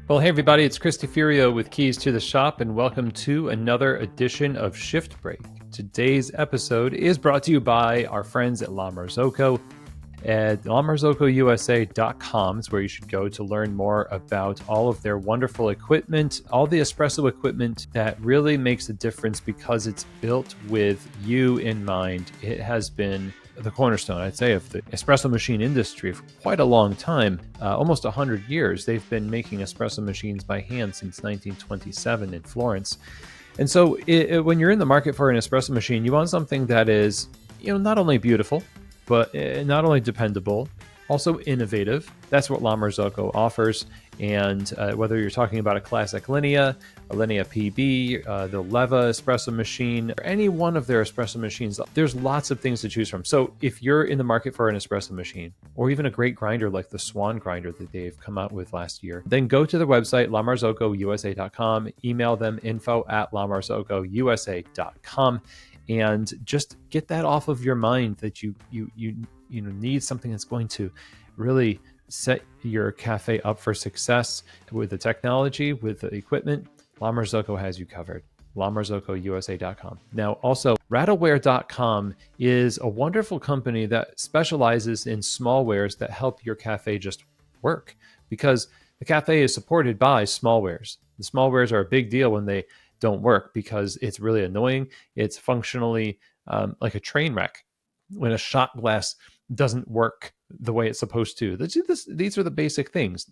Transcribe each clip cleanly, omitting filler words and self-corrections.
Well, hey everybody, it's Chris DeFurio with Keys to the Shop, and welcome to another edition of Shift Break. Today's episode is brought to you by our friends at La Marzocco. At LaMarzoccoUSA.com is where you should go to learn more about all of their wonderful equipment, all the espresso equipment that really makes a difference because it's built with you in mind. It has been the cornerstone, I'd say, of the espresso machine industry for quite a long time, almost 100 years. They've been making espresso machines by hand since 1927 in Florence. And so when you're in the market for an espresso machine, you want something that is, not only beautiful, but not only dependable, also innovative. That's what La Marzocco offers. And whether you're talking about a classic Linea, a Linea PB, the Leva espresso machine, or any one of their espresso machines, there's lots of things to choose from. So if you're in the market for an espresso machine, or even a great grinder like the Swan grinder that they've come out with last year, then go to the website, LaMarzoccoUSA.com, email them info@LaMarzoccoUSA.com, and just get that off of your mind that you need something that's going to really set your cafe up for success with the technology, with the equipment. La Marzocco has you covered. LaMarzoccoUSA.com. Now, also, Rattleware.com is a wonderful company that specializes in smallwares that help your cafe just work, because the cafe is supported by smallwares. The smallwares are a big deal when they don't work because it's really annoying. It's functionally like a train wreck when a shot glass doesn't work the way it's supposed to. These are the basic things,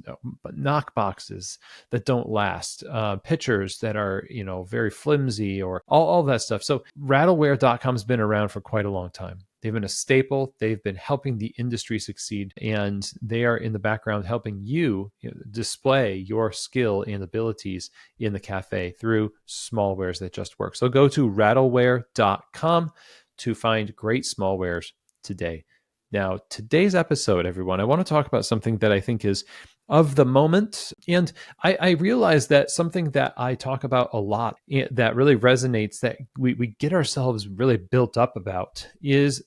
but knock boxes that don't last, pitchers that are, very flimsy, or all that stuff. So Rattleware.com has been around for quite a long time. They've been a staple. They've been helping the industry succeed, and they are in the background helping you, display your skill and abilities in the cafe through smallwares that just work. So go to Rattleware.com to find great smallwares today. Now, today's episode, everyone, I want to talk about something that I think is of the moment. And I realize that something that I talk about a lot that really resonates, that we get ourselves really built up about, is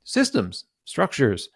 systems, structures,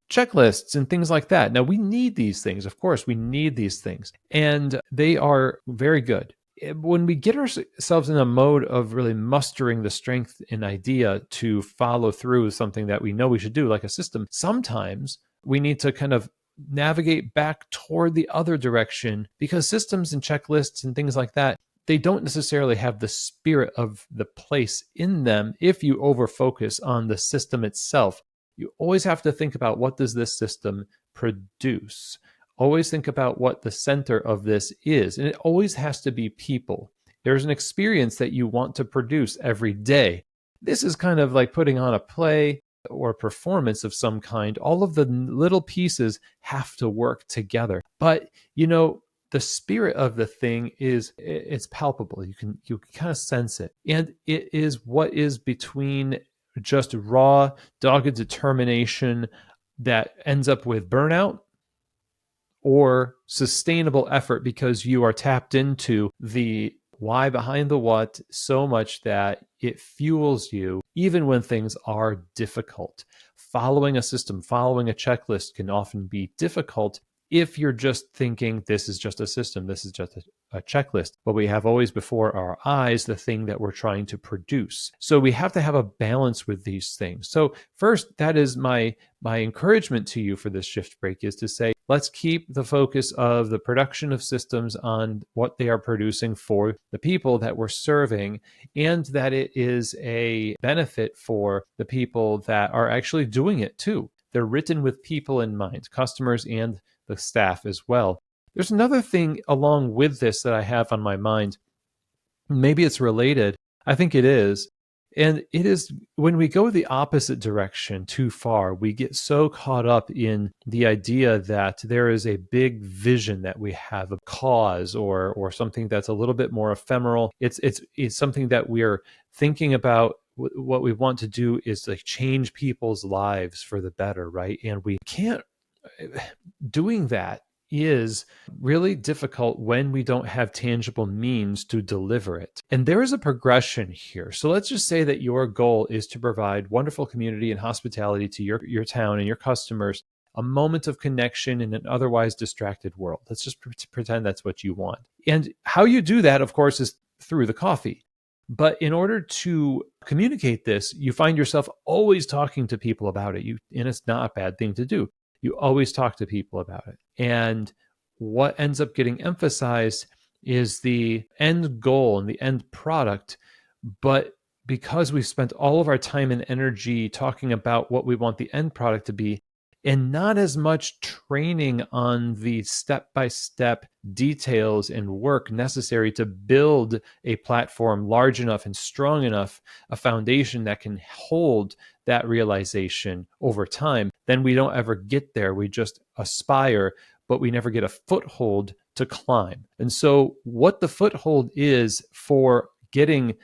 checklists, and things like that. Now, we need these things. Of course, we need these things, and they are very good. When we get ourselves in a mode of really mustering the strength and idea to follow through with something that we know we should do, like a system, sometimes we need to kind of navigate back toward the other direction, because systems and checklists and things like that, they don't necessarily have the spirit of the place in them if you over-focus on the system itself. You always have to think about, what does this system produce? Always think about what the center of this is. And it always has to be people. There's an experience that you want to produce every day. This is kind of like putting on a play or performance of some kind. All of the little pieces have to work together. But, the spirit of the thing it's palpable. You can kind of sense it. And it is what is between just raw, dogged determination that ends up with burnout, or sustainable effort because you are tapped into the why behind the what so much that it fuels you even when things are difficult. Following a system, following a checklist can often be difficult if you're just thinking, this is just a system, this is just a checklist, but we have always before our eyes the thing that we're trying to produce. So we have to have a balance with these things. So first, that is my encouragement to you for this shift break, is to say, let's keep the focus of the production of systems on what they are producing for the people that we're serving, and that it is a benefit for the people that are actually doing it too. They're written with people in mind, customers and the staff as well. There's another thing along with this that I have on my mind. Maybe it's related. I think it is. And it is when we go the opposite direction too far, we get so caught up in the idea that there is a big vision that we have, a cause or something that's a little bit more ephemeral. It's something that we're thinking about. What we want to do is like change people's lives for the better, right? And we can't. Doing that is really difficult when we don't have tangible means to deliver it. And there is a progression here. So let's just say that your goal is to provide wonderful community and hospitality to your town and your customers a moment of connection in an otherwise distracted world. Let's just pretend that's what you want. And how you do that, of course, is through the coffee. But in order to communicate this, you find yourself always talking to people about it. And it's not a bad thing to do. You always talk to people about it. And what ends up getting emphasized is the end goal and the end product. But because we've spent all of our time and energy talking about what we want the end product to be, and not as much training on the step-by-step details and work necessary to build a platform large enough and strong enough, a foundation that can hold that realization over time, then we don't ever get there. We just aspire, but we never get a foothold to climb. And so what the foothold is for getting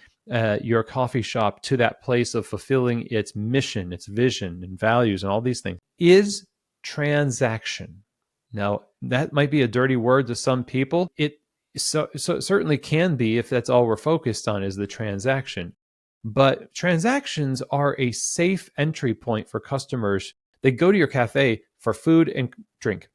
your coffee shop to that place of fulfilling its mission, its vision and values and all these things is transaction. Now, that might be a dirty word to some people. It certainly can be if that's all we're focused on is the transaction. But transactions are a safe entry point for customers. They go to your cafe for food and drink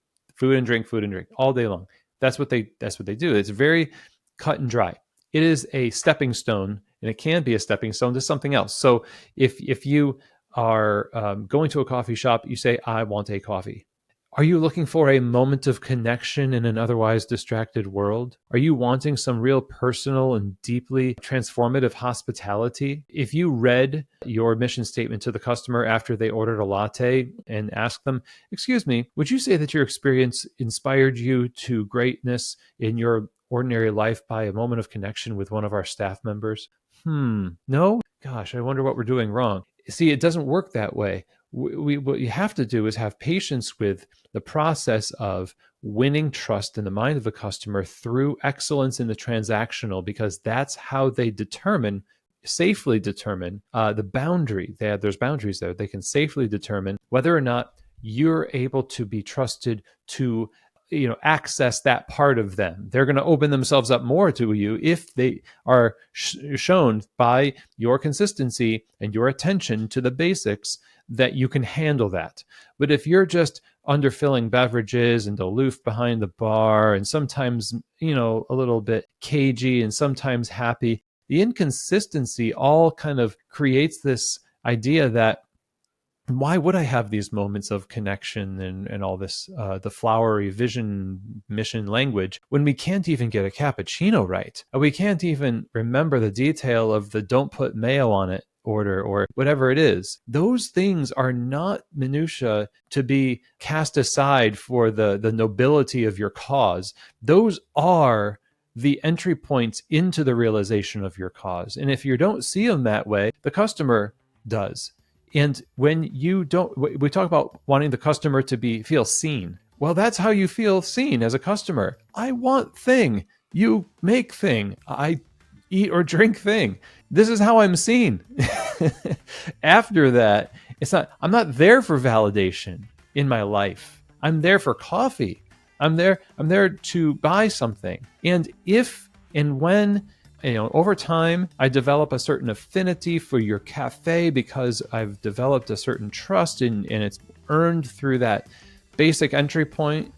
all day long. That's what they do. It's very cut and dry. It is a stepping stone, and it can be a stepping stone to something else. So if you are going to a coffee shop, you say, I want a coffee. Are you looking for a moment of connection in an otherwise distracted world? Are you wanting some real personal and deeply transformative hospitality? If you read your mission statement to the customer after they ordered a latte and asked them, excuse me, would you say that your experience inspired you to greatness in your ordinary life by a moment of connection with one of our staff members? No? Gosh, I wonder what we're doing wrong. See, it doesn't work that way. What you have to do is have patience with the process of winning trust in the mind of the customer through excellence in the transactional, because that's how they safely determine the boundary. There's boundaries there. They can safely determine whether or not you're able to be trusted to access that part of them. They're going to open themselves up more to you if they are shown by your consistency and your attention to the basics that you can handle that. But if you're just underfilling beverages and aloof behind the bar and sometimes, a little bit cagey and sometimes happy, the inconsistency all kind of creates this idea that why would I have these moments of connection and all this, the flowery vision, mission language, when we can't even get a cappuccino right? We can't even remember the detail of the don't put mayo on it order or whatever it is. Those things are not minutia to be cast aside for the nobility of your cause. Those are the entry points into the realization of your cause. And if you don't see them that way, the customer does. And when you don't, we talk about wanting the customer to feel seen. Well, that's how you feel seen as a customer. I want thing. You make thing. I eat or drink thing. This is how I'm seen. After that, I'm not there for validation in my life. I'm there for coffee. I'm there to buy something. And if and when over time, I develop a certain affinity for your cafe because I've developed a certain trust and it's earned through that basic entry point,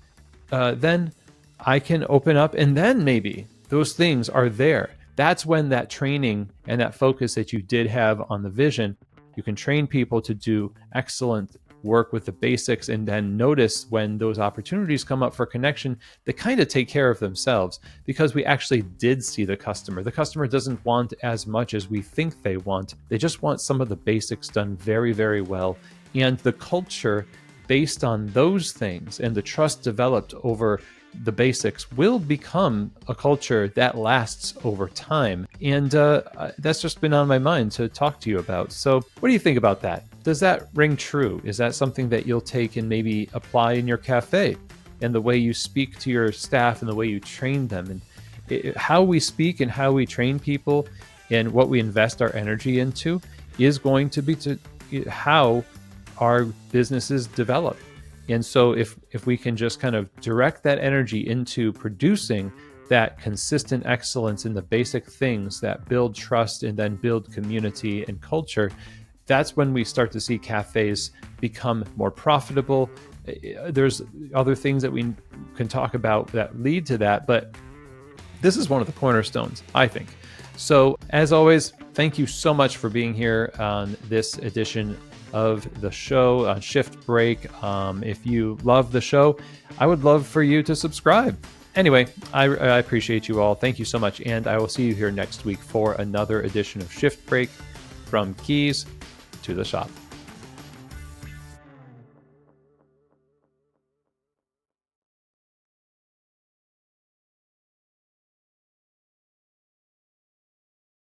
then I can open up, and then maybe those things are there. That's when that training and that focus that you did have on the vision, you can train people to do excellent work with the basics, and then notice when those opportunities come up for connection, they kind of take care of themselves because we actually did see the customer. The customer doesn't want as much as we think they want. They just want some of the basics done very, very well. And the culture based on those things and the trust developed over the basics will become a culture that lasts over time. And that's just been on my mind to talk to you about. So what do you think about that? Does that ring true? Is that something that you'll take and maybe apply in your cafe and the way you speak to your staff and the way you train them? And how we speak and how we train people and what we invest our energy into is going to be to how our businesses develop. And so if we can just kind of direct that energy into producing that consistent excellence in the basic things that build trust and then build community and culture, that's when we start to see cafes become more profitable There's other things that we can talk about that lead to that, but this is one of the cornerstones, I think. So as always, thank you so much for being here on this edition of the show on Shift Break. If you love the show, I would love for you to subscribe. Anyway, I appreciate you all. Thank you so much. And I will see you here next week for another edition of Shift Break, from keys to the shop.